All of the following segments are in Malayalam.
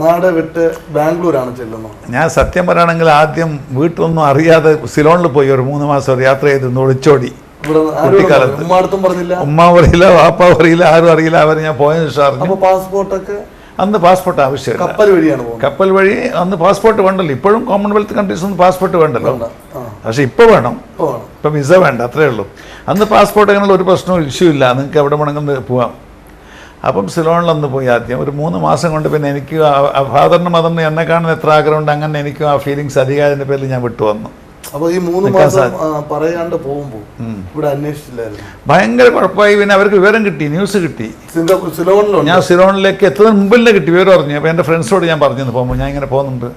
നാട് വിട്ട് ബാംഗ്ലൂരാണ് ചെല്ലുന്നത്. ഞാൻ സത്യം പറയുകയാണെങ്കിൽ ആദ്യം വീട്ടിലൊന്നും അറിയാതെ സിലോണിൽ പോയി ഒരു 3 മാസം ഒരു യാത്ര ചെയ്ത് ഒളിച്ചോടി. കുട്ടിക്കാലത്ത് ഉമ്മ പറയില്ല, വാപ്പ പറയില്ല, ആരും അറിയില്ല. അവർ ഞാൻ പോയതിനു ശേഷം പാസ്പോർട്ടൊക്കെ അന്ന് പാസ്പോർട്ട് ആവശ്യമില്ല, കപ്പൽ വഴിയാണ്. കപ്പൽ വഴി അന്ന് പാസ്പോർട്ട് വേണ്ടല്ലോ. ഇപ്പോഴും കോമൺവെൽത്ത് കൺട്രീസ് ഒന്നും പാസ്പോർട്ട് വേണ്ടല്ലോ, പക്ഷെ ഇപ്പോൾ വേണം. ഇപ്പം വിസ വേണ്ട, അത്രേ ഉള്ളൂ. അന്ന് പാസ്പോർട്ട് അങ്ങനെയുള്ള ഒരു പ്രശ്നവും ഇഷ്യൂ ഇല്ല, നിങ്ങൾക്ക് എവിടെ വേണമെങ്കിൽ പോവാം. അപ്പം സിലോണിലൊന്ന് പോയി ആദ്യം ഒരു 3 മാസം കൊണ്ട്. പിന്നെ എനിക്ക് ഫാദറിനും മദറിനും എന്നെ കാണുന്ന എത്ര ആഗ്രഹമുണ്ട്, അങ്ങനെ എനിക്കും ആ ഫീലിങ്സ് അധികാരത്തിൻ്റെ പേരിൽ ഞാൻ വിട്ടു വന്നു. അപ്പോൾ ഈ 3 മാസം പറയാണ്ട് പോകുമ്പോൾ ഇവിടെ അന്വേഷിച്ചില്ലായിരുന്നു. ഭയങ്കര കുഴപ്പമായി. പിന്നെ അവർക്ക് വിവരം കിട്ടി, ന്യൂസ് കിട്ടി. ഞാൻ സിലോണിലേക്ക് എത്തുന്നതിന് മുമ്പിൽ കിട്ടി വിവരം അറിഞ്ഞു. അപ്പോൾ എൻ്റെ ഫ്രണ്ട്സോട് ഞാൻ പറഞ്ഞു പോകുമ്പോൾ ഞാൻ ഇങ്ങനെ പോകുന്നുണ്ട്,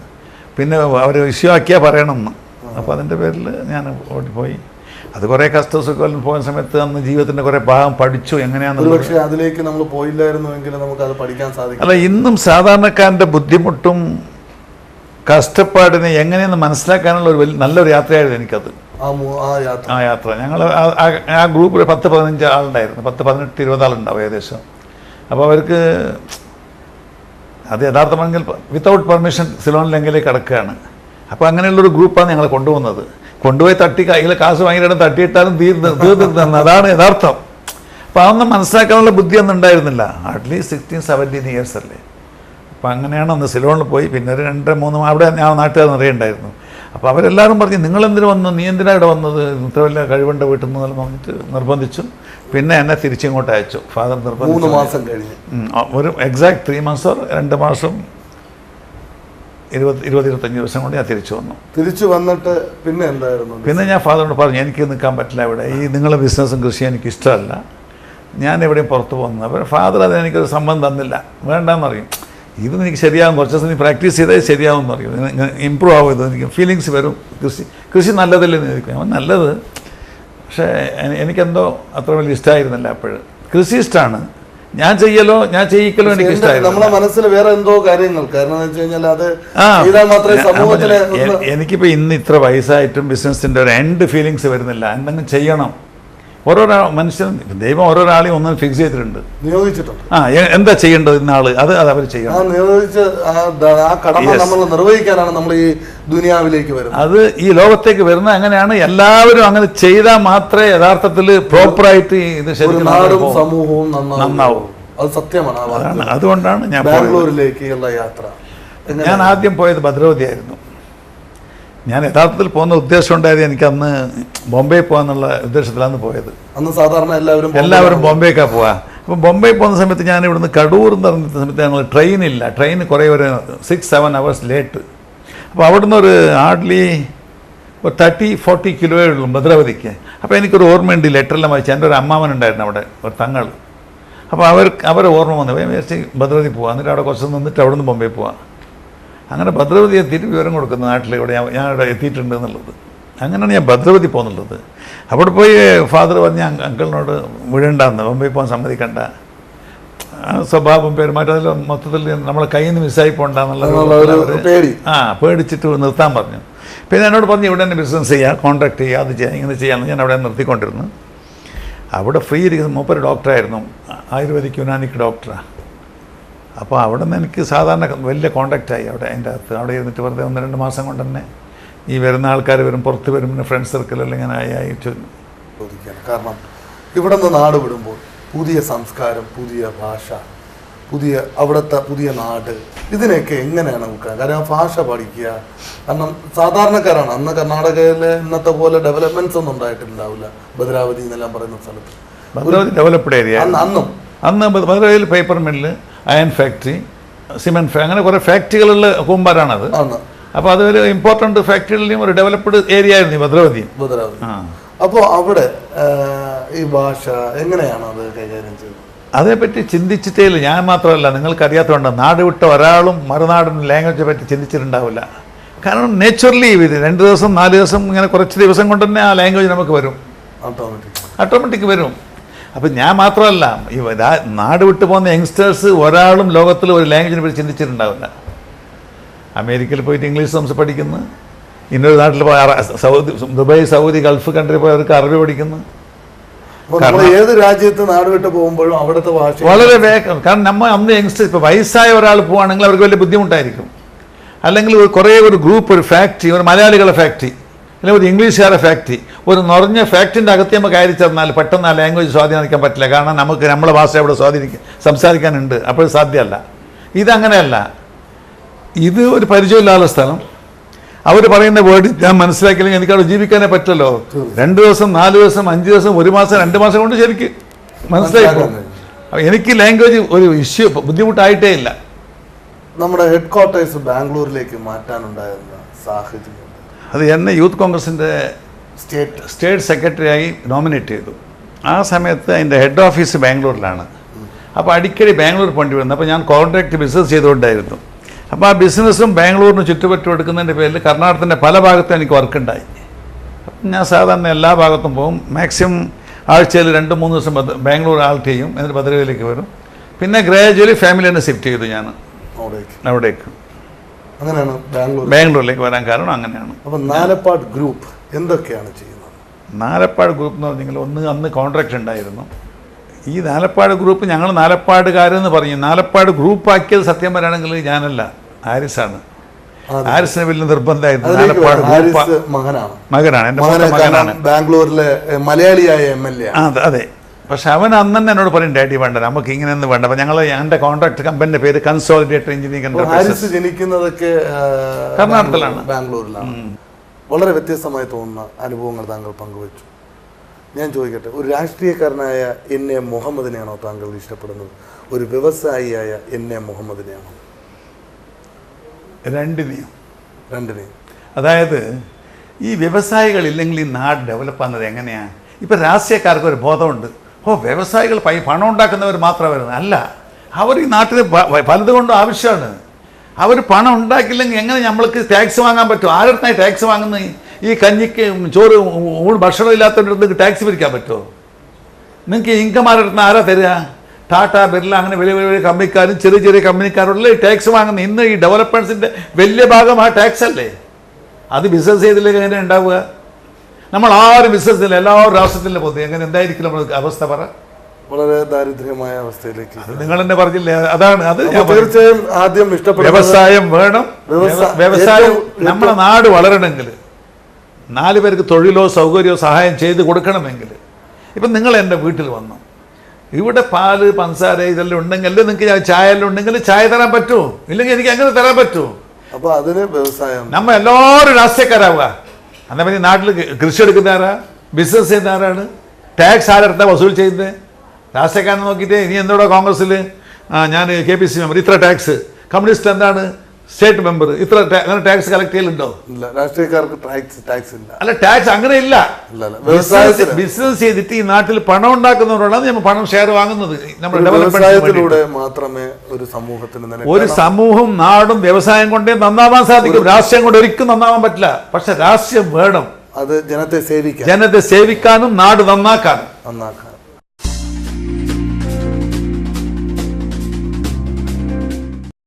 പിന്നെ അവർ ഇഷ്യൂ ആക്കിയാൽ പറയണമെന്ന്. അപ്പോൾ അതിൻ്റെ പേരിൽ ഞാൻ ഓടിപ്പോയി. അത് കുറേ കഷ്ടസുഖം പോകുന്ന സമയത്ത് അന്ന് ജീവിതത്തിൻ്റെ കുറേ ഭാഗം പഠിച്ചു. എങ്ങനെയാണെന്ന് പക്ഷേ അതിലേക്ക് നമ്മൾ പോയില്ലായിരുന്നുവെങ്കിൽ നമുക്ക് അത് പഠിക്കാൻ സാധിക്കും. അല്ല, ഇന്നും സാധാരണക്കാരൻ്റെ ബുദ്ധിമുട്ടും കഷ്ടപ്പാടിനെ എങ്ങനെയെന്ന് മനസ്സിലാക്കാനുള്ള ഒരു നല്ലൊരു യാത്രയായിരുന്നു എനിക്കത്. ആ യാത്ര ഞങ്ങൾ ആ ഗ്രൂപ്പിൽ 10-15 ആളുണ്ടായിരുന്നു. 10-18-20 ആളുണ്ടാവും ഏകദേശം. അപ്പോൾ അവർക്ക് അത് യഥാർത്ഥമെങ്കിൽ വിത്തൗട്ട് പെർമിഷൻ സിലോണിലെങ്കിലേക്ക് കിടക്കുകയാണ്. അപ്പോൾ അങ്ങനെയുള്ളൊരു ഗ്രൂപ്പാണ് ഞങ്ങൾ കൊണ്ടുപോകുന്നത്. കൊണ്ടുപോയി തട്ടി കയ്യിൽ കാശ് ഭയങ്കരമായിട്ട് തട്ടിയിട്ടാലും തീർന്നു അതാണ് യഥാർത്ഥം. അപ്പോൾ അതൊന്നും മനസ്സിലാക്കാനുള്ള ബുദ്ധിയൊന്നും ഉണ്ടായിരുന്നില്ല. അറ്റ്ലീസ്റ്റ് 16-17 ഇയേഴ്സ് അല്ലേ. അപ്പോൾ അങ്ങനെയാണ് അന്ന് സിലോണിൽ പോയി. പിന്നെ ഒരു 2-3 അവിടെ ഞാൻ നാട്ടുകാർ നിറയെ ഉണ്ടായിരുന്നു. അപ്പോൾ അവരെല്ലാവരും പറഞ്ഞു, നിങ്ങളെന്തിനു വന്നു, നീ എന്തിനാണ് ഇവിടെ വന്നത്, ഇത്ര വലിയ കഴിവുണ്ട് വീട്ടിൽ നിന്ന് പറഞ്ഞിട്ട് നിർബന്ധിച്ചു. പിന്നെ എന്നെ തിരിച്ചിങ്ങോട്ട് അയച്ചു. ഫാദർ നിർബന്ധിച്ചു. 3 മാസം കഴിഞ്ഞ് ഒരു എക്സാക്ട് 3 മാസം 2 മാസം 20-25 ദിവസം കൊണ്ട് ഞാൻ തിരിച്ചു വന്നു. തിരിച്ചു വന്നിട്ട് പിന്നെ എന്തായിരുന്നു? പിന്നെ ഞാൻ ഫാദറിനോട് പറഞ്ഞു, എനിക്ക് നിൽക്കാൻ പറ്റില്ല ഇവിടെ, ഈ നിങ്ങളുടെ ബിസിനസ്സും കൃഷിയും എനിക്ക് ഇഷ്ടമല്ല, ഞാൻ എവിടെയും പുറത്ത് പോകുന്നത്. അപ്പോൾ ഫാദർ അത് എനിക്കൊരു സംബന്ധം തന്നില്ല, വേണ്ടെന്ന് പറയും. ഇത് എനിക്ക് ശരിയാകും, കുറച്ച് ദിവസം നീ പ്രാക്ടീസ് ചെയ്താൽ ശരിയാവും എന്ന് പറയും, ഇമ്പ്രൂവ് ആവും, ഇത് എനിക്ക് ഫീലിങ്സ് വരും, കൃഷി നല്ലതല്ലെന്ന് ചോദിക്കും. അവൻ നല്ലത്, പക്ഷേ എനിക്കെന്തോ അത്ര വലിയ ഇഷ്ടമായിരുന്നില്ല അപ്പോഴും. കൃഷി ഇഷ്ടമാണ്, ഞാൻ ചെയ്യിക്കലോ എനിക്ക് ഇഷ്ടമായിരുന്നു. നമ്മുടെ മനസ്സിൽ വേറെ എന്തോ കാര്യങ്ങൾ, കാരണം എന്ന് വെച്ച് കഴിഞ്ഞാൽ അത് മാത്രമേ സമൂഹത്തിലെ. എനിക്കിപ്പോൾ ഇന്ന് ഇത്ര വയസ്സായിട്ടും ബിസിനസ്സിൻ്റെ ഒരു എൻഡ് ഫീലിങ്സ് വരുന്നില്ല. എന്തെങ്കിലും ചെയ്യണം. ഓരോരോ മനുഷ്യൻ, ദൈവം ഓരോരാളെയും ഒന്നും ഫിക്സ് ചെയ്തിട്ടുണ്ട്, നിയോഗിച്ചിട്ടുണ്ട്. എന്താ ചെയ്യേണ്ടത് ഇന്നാള് അത് അവർ ചെയ്യണം. നിയോഗിച്ച് ആ കടമ നമ്മൾ നിർവഹിക്കാനാണ് നമ്മൾ ഈ ദുനിയാവിലേക്ക് വരുന്നത്. അത് ഈ ലോകത്തേക്ക് വരുന്നത് അങ്ങനെയാണ്. എല്ലാവരും അങ്ങനെ ചെയ്താൽ മാത്രമേ യഥാർത്ഥത്തിൽ പ്രോപ്പറായിട്ട് ഇത് ശരിക്കും നാടും സമൂഹവും നന്നാവും. അത് സത്യമാണ്. അതുകൊണ്ടാണ് ഞാൻ ബാംഗ്ലൂരിലേക്കുള്ള യാത്ര. ഞാൻ ആദ്യം പോയത് ഭദ്രവതിയായിരുന്നു. ഞാൻ യഥാർത്ഥത്തിൽ പോകുന്ന ഉദ്ദേശം ഉണ്ടായത് എനിക്ക് അന്ന് ബോംബെ പോകാന്നുള്ള ഉദ്ദേശത്തിലാണ് പോയത്. അന്ന് സാധാരണ എല്ലാവരും ബോംബെക്കാണ് പോവുക. അപ്പം ബോംബെ പോകുന്ന സമയത്ത് ഞാൻ ഇവിടുന്ന് കടൂർ എന്ന് പറഞ്ഞ സമയത്ത് ഞങ്ങൾ ട്രെയിൻ കുറേ ഒരു 6-7 hours ലേറ്റ്. അപ്പോൾ അവിടുന്ന് ഒരു ഹാർഡ്ലി ഒരു 30-40 കിലോയേ ഉള്ളൂ ഭദ്രാവതിക്ക്. അപ്പോൾ എനിക്കൊരു ഓർമ്മയുണ്ട്, ലെറ്ററെല്ലാം വായിച്ചു. എൻ്റെ ഒരു അമ്മാവനുണ്ടായിരുന്നു അവിടെ, ഒരു തങ്ങൾ. അപ്പോൾ അവരെ ഓർമ്മ വന്നു, വിചാരിച്ച് ഭദ്രാവതി പോവാം, എന്നിട്ട് അവിടെ കുറച്ച് നിന്നിട്ട് അവിടെ നിന്ന് ബോംബെ പോവാം. അങ്ങനെ ഭദ്രവതി എത്തിയിട്ട് വിവരം കൊടുക്കുന്ന നാട്ടിൽ ഇവിടെ ഞാൻ ഇവിടെ എത്തിയിട്ടുണ്ട് എന്നുള്ളത്. അങ്ങനെയാണ് ഞാൻ ഭദ്രവതി പോകുന്നുള്ളത്. അവിടെ പോയി ഫാദർ പറഞ്ഞ അങ്കിളിനോട് വിടണ്ടെന്ന്, ബോംബെ പോകാൻ സമ്മതിക്കണ്ട, സ്വഭാവം പെരുമാറ്റം അതെല്ലാം മൊത്തത്തിൽ നമ്മളെ കയ്യിൽ നിന്ന് മിസ്സായി പോകണ്ടെന്നുള്ള പേടിച്ചിട്ട് നിർത്താൻ പറഞ്ഞു. പിന്നെ എന്നോട് പറഞ്ഞു, ഇവിടെ തന്നെ ബിസിനസ് ചെയ്യുക, കോൺട്രാക്ട് ചെയ്യുക, അത് ചെയ്യുക, ഇങ്ങനെ ചെയ്യാമെന്ന്. ഞാൻ അവിടെ നിർത്തിക്കൊണ്ടിരുന്നു. അവിടെ ഫ്രീ ഇരിക്കുന്ന മൂപ്പര് ഡോക്ടറായിരുന്നു, ആയുർവേദിക് യുനാനിക് ഡോക്ടറാണ്. അപ്പോൾ അവിടെ നിന്ന് എനിക്ക് സാധാരണ വലിയ കോണ്ടാക്റ്റായി അതിൻ്റെ അകത്ത്. അവിടെ ഇരുന്നിട്ട് വെറുതെ 1-2 മാസം കൊണ്ട് തന്നെ ഈ വരുന്ന ആൾക്കാർ വരും, പുറത്ത് വരും, പിന്നെ ഫ്രണ്ട് സർക്കിളെല്ലാം ഇങ്ങനെ ആയിട്ട്. കാരണം ഇവിടെ നിന്ന് നാട് വിടുമ്പോൾ പുതിയ സംസ്കാരം, പുതിയ ഭാഷ, അവിടുത്തെ പുതിയ നാട്, ഇതിനെയൊക്കെ എങ്ങനെയാണ് നോക്കുക? കാരണം ഭാഷ പഠിക്കുക, കാരണം സാധാരണക്കാരാണ്. അന്ന് കർണാടകയിലെ ഇന്നത്തെ പോലെ ഡെവലപ്മെൻറ്റ്സ് ഒന്നും ഉണ്ടായിട്ടുണ്ടാവില്ല. ഭദ്രാവതി എന്നെല്ലാം പറയുന്ന സ്ഥലത്ത് ഭദ്രാവതി ഡെവലപ്ഡ് ഏരിയ. അന്ന് ഭദ്രാവതിയിൽ paper mill, iron factory, cement factory, അങ്ങനെ കുറേ ഫാക്ടറികളുള്ള കൂമ്പാരാണത്. അപ്പോൾ അതൊരു ഇമ്പോർട്ടൻറ്റ് ഫാക്ടറികളിലും ഒരു ഡെവലപ്ഡ് ഏരിയ ആയിരുന്നു ഭദ്രാവതി. അപ്പോൾ അവിടെ ഈ ഭാഷ എങ്ങനെയാണ് അത് കൈകാര്യം ചെയ്തത്? അതേപ്പറ്റി ചിന്തിച്ചിട്ടേ ഇല്ല. ഞാൻ മാത്രമല്ല, നിങ്ങൾക്കറിയാത്തതുകൊണ്ട് നാട് വിട്ട ഒരാളും മറുനാടൻ ലാംഗ്വേജെ പറ്റി ചിന്തിച്ചിട്ടുണ്ടാവില്ല. കാരണം നേച്ചുറലി 2 ദിവസം 4 ദിവസം ഇങ്ങനെ കുറച്ച് ദിവസം കൊണ്ട് തന്നെ ആ ലാംഗ്വേജ് നമുക്ക് വരും, ഓട്ടോമാറ്റിക് വരും. അപ്പം ഞാൻ മാത്രമല്ല, ഈ നാട് വിട്ടു പോകുന്ന യങ്സ്റ്റേഴ്സ് ഒരാളും ലോകത്തിൽ ഒരു ലാംഗ്വേജിനെ പറ്റി ചിന്തിച്ചിട്ടുണ്ടാവില്ല. അമേരിക്കയിൽ പോയിട്ട് ഇംഗ്ലീഷ് പഠിക്കുന്നു, ഇന്നൊരു നാട്ടിൽ പോയി ദുബായ്, സൗദി, ഗൾഫ് കൺട്രി പോയി അവർക്ക് അറബി പഠിക്കുന്നു. അപ്പോൾ നമ്മൾ ഏത് രാജ്യത്ത് നാട് വിട്ട് പോകുമ്പോഴും അവിടുത്തെ ഭാഷ വളരെ വേഗം. കാരണം നമ്മൾ അന്ന് യങ്സ്റ്റേഴ്സ്, ഇപ്പോൾ വയസ്സായ ഒരാൾ പോവുകയാണെങ്കിൽ അവർക്ക് വലിയ ബുദ്ധിമുട്ടായിരിക്കും. അല്ലെങ്കിൽ കുറേ ഒരു ഗ്രൂപ്പ്, ഒരു ഫാക്ടറി, ഒരു മലയാളികളുടെ ഫാക്ടറി അല്ലെങ്കിൽ ഒരു ഇംഗ്ലീഷുകാരുടെ ഫാക്ടറി, ഒരു നിറഞ്ഞ ഫാക്ടറിൻ്റെ അകത്ത് നമ്മൾ കയറി ചേർന്നാൽ പെട്ടെന്ന് ആ ലാംഗ്വേജ് സ്വാധീനിക്കാൻ പറ്റില്ല. കാരണം നമുക്ക് നമ്മളെ ഭാഷ അവിടെ സംസാരിക്കാനുണ്ട്, അപ്പോൾ സാധ്യമല്ല. ഇതങ്ങനെയല്ല. ഇത് ഒരു പരിചയമില്ലാത്ത സ്ഥലം. അവർ പറയുന്ന വേർഡ് ഞാൻ മനസ്സിലാക്കിയില്ലെങ്കിൽ എനിക്ക് അവിടെ ജീവിക്കാനേ പറ്റുമല്ലോ. 2 ദിവസം, 4 ദിവസം, 5 ദിവസം, 1 മാസം, 2 മാസം കൊണ്ട് ശരിക്ക് മനസ്സിലായി പോകും. അപ്പോൾ എനിക്ക് ലാംഗ്വേജ് ഒരു ഇഷ്യൂ, ബുദ്ധിമുട്ടായിട്ടേ ഇല്ല. നമ്മുടെ ഹെഡ് ക്വാർട്ടേഴ്സ് ബാംഗ്ലൂരിലേക്ക് മാറ്റാനുണ്ടായിരുന്ന സാഹചര്യം, അത് എന്നെ യൂത്ത് കോൺഗ്രസിൻ്റെ സ്റ്റേറ്റ് സെക്രട്ടറിയായി നോമിനേറ്റ് ചെയ്തു. ആ സമയത്ത് അതിൻ്റെ ഹെഡ് ഓഫീസ് ബാംഗ്ലൂരിലാണ്. അപ്പോൾ അടിക്കടി ബാംഗ്ലൂർ പോണ്ടി വരുന്നു. അപ്പോൾ ഞാൻ കോൺട്രാക്ട് ബിസിനസ് ചെയ്തുകൊണ്ടായിരുന്നു. അപ്പോൾ ആ ബിസിനസ്സും ബാംഗ്ലൂരിന് ചുറ്റുപറ്റും എടുക്കുന്നതിൻ്റെ പേരിൽ കർണാടകത്തിൻ്റെ പല ഭാഗത്തും എനിക്ക് വർക്കുണ്ടായി. അപ്പം ഞാൻ സാധാരണ എല്ലാ ഭാഗത്തും പോകും. മാക്സിമം ആഴ്ചയിൽ 2-3 ദിവസം ബാംഗ്ലൂർ ആൾട്ട് ചെയ്യും, എന്നിട്ട് ഭദ്രകയിലേക്ക് വരും. പിന്നെ ഗ്രാജുവലി ഫാമിലിനെ ഷിഫ്റ്റ് ചെയ്തു ഞാൻ അവിടേക്ക്. അങ്ങനെയാണ് ബാംഗ്ലൂരിലേക്ക് വരാൻ കാരണം അങ്ങനെയാണ്. അപ്പം നാലപ്പാട് ഗ്രൂപ്പ് എന്തൊക്കെയാണ് ചെയ്യുന്നത്? നാലപ്പാട് ഗ്രൂപ്പ് എന്ന് പറഞ്ഞെങ്കിൽ അന്ന് കോൺട്രാക്റ്റ് ഉണ്ടായിരുന്നു. ഈ നാലപ്പാട് ഗ്രൂപ്പ് ഞങ്ങൾ നാലപ്പാടുകാരെന്ന് പറഞ്ഞു. നാലപ്പാട് ഗ്രൂപ്പ് ആക്കിയത് സത്യം പറയുകയാണെങ്കിൽ ഞാനല്ല, ഹാരിസാണ്. ഹാരിസിന് വലിയ നിർബന്ധമായിരുന്നു. നാലപ്പാട് മകനാണ്, എൻ്റെ മകനാണ്, ബാംഗ്ലൂരിലെ മലയാളിയായ MLA. അതെ. പക്ഷെ അവൻ അന്ന് തന്നെ എന്നോട് പറയും, ഡാഡി വേണ്ട, നമുക്ക് ഇങ്ങനെയൊന്നും വേണ്ട. അപ്പം ഞങ്ങൾ എൻ്റെ കോൺട്രാക്ട് കമ്പനിയുടെ പേര് കൺസോളിഡേറ്റഡ് എഞ്ചിനീയറിംഗ്. ജനിക്കുന്നതൊക്കെ കർണാടകത്തിലാണ്, ബാംഗ്ലൂരിലാണ്. വളരെ വ്യത്യസ്തമായി തോന്നുന്ന അനുഭവങ്ങൾ താങ്കൾ പങ്കുവച്ചു. ഞാൻ ചോദിക്കട്ടെ, ഒരു രാഷ്ട്രീയക്കാരനായ NA മുഹമ്മദിനെയാണോ താങ്കൾ ഇഷ്ടപ്പെടുന്നത്, ഒരു വ്യവസായിയായ NA മുഹമ്മദിനെയാണോ? രണ്ടിനെയും. അതായത് ഈ വ്യവസായികളില്ലെങ്കിൽ ഈ നാട് ഡെവലപ്പ് ആകുന്നത് എങ്ങനെയാണ്? ഇപ്പം രാഷ്ട്രീയക്കാർക്ക് ഒരു ബോധമുണ്ട്, വ്യവസായികൾ പണം ഉണ്ടാക്കുന്നവർ മാത്രമേ വരുന്നത്. അല്ല, അവർ ഈ നാട്ടിൽ പലതുകൊണ്ടും ആവശ്യമാണ്. അവർ പണം ഉണ്ടാക്കില്ലെങ്കിൽ എങ്ങനെ നമ്മൾക്ക് ടാക്സ് വാങ്ങാൻ പറ്റും? ആരുടെ ടാക്സ് വാങ്ങുന്നത്? ഈ കഞ്ഞിക്ക് ചോറ് ഭക്ഷണം ഇല്ലാത്തവരുടെ ടാക്സ് പിരിക്കാൻ പറ്റുമോ? നിങ്ങൾക്ക് ഇൻകം ആരുടെ ആരാ തരിക? ടാറ്റ, ബിർല, അങ്ങനെ വലിയ വലിയ കമ്പനിക്കാരും ചെറിയ ചെറിയ കമ്പനിക്കാരുള്ള ഈ ടാക്സ് വാങ്ങുന്നത്. ഇന്ന് ഈ ഡെവലപ്മെൻറ്റ്സിൻ്റെ വലിയ ഭാഗം ആ ടാക്സ് അല്ലേ? അത് ബിസിനസ് ചെയ്തില്ലെങ്കിൽ എങ്ങനെ ഉണ്ടാവുക? നമ്മൾ ആരും ബിസിനസ് ചെയ്യില്ല, എല്ലാവരും രാഷ്ട്രത്തിൻ്റെ പോകുന്നത്. എങ്ങനെ എന്തായിരിക്കും നമ്മൾ അവസ്ഥ? പറ. വളരെ ദാരിദ്ര്യമായ അവസ്ഥയിലേക്ക് നിങ്ങൾ തന്നെ പറഞ്ഞില്ലേ? അതാണ്. അത് തീർച്ചയായും ആദ്യം ഇഷ്ടപ്പെടും. വ്യവസായം വേണം. വ്യവസായം നമ്മുടെ നാട് വളരണമെങ്കിൽ, 4 പേർക്ക് തൊഴിലോ സൗകര്യമോ സഹായം ചെയ്ത് കൊടുക്കണമെങ്കിൽ, ഇപ്പം നിങ്ങൾ എൻ്റെ വീട്ടിൽ വന്നു, ഇവിടെ പാല്, പഞ്ചസാര ഇതെല്ലാം ഉണ്ടെങ്കിൽ നിങ്ങൾക്ക് ചായ എല്ലാം ഉണ്ടെങ്കിൽ ചായ തരാൻ പറ്റുമോ? ഇല്ലെങ്കിൽ എനിക്ക് അങ്ങനെ തരാൻ പറ്റുമോ? അപ്പോൾ അതിന് വ്യവസായം. നമ്മൾ എല്ലാവരും രാഷ്ട്രീയക്കാരാവുക. അതേപോലെ നാട്ടിൽ കൃഷി എടുക്കുന്ന ആരാ? ബിസിനസ് ചെയ്യുന്ന ആരാണ്? ടാക്സ് ആരെടുത്താ വസൂൽ ചെയ്യുന്നത്? രാഷ്ട്രീയക്കാരനെ നോക്കിയിട്ട് ഇനി എന്തോടാ കോൺഗ്രസ്സിൽ ഞാൻ KPC മെമ്പർ, ഇത്ര ടാക്സ്. കമ്മ്യൂണിസ്റ്റ് എന്താണ്? സ്റ്റേറ്റ് മെമ്പർ, ഇത്ര അങ്ങനെ ടാക്സ് കളക്ട് ചെയ്യലുണ്ടോ? ഇല്ല, രാഷ്ട്രീയക്കാർക്ക് ടാക്സ് ഇല്ല. അല്ല, ടാക്സ് അങ്ങനെ ഇല്ല. ബിസിനസ് ചെയ്തിട്ട് ഈ നാട്ടിൽ പണം ഉണ്ടാക്കുന്നവരോടാണ് നമ്മൾ പണം ഷെയർ വാങ്ങുന്നത്. നമ്മുടെ ഡെവലപ്മെന്റിലൂടെ മാത്രമേ ഒരു സമൂഹത്തിന്, ഒരു സമൂഹം നാടും വ്യവസായം കൊണ്ടേ നന്നാവാൻ സാധിക്കും. രാഷ്ട്രീയം കൊണ്ട് ഒരിക്കലും നന്നാവാൻ പറ്റില്ല. പക്ഷെ രാഷ്ട്രീയം വേണം, അത് ജനത്തെ സേവിക്കാനും നാട് നന്നാക്കാനും.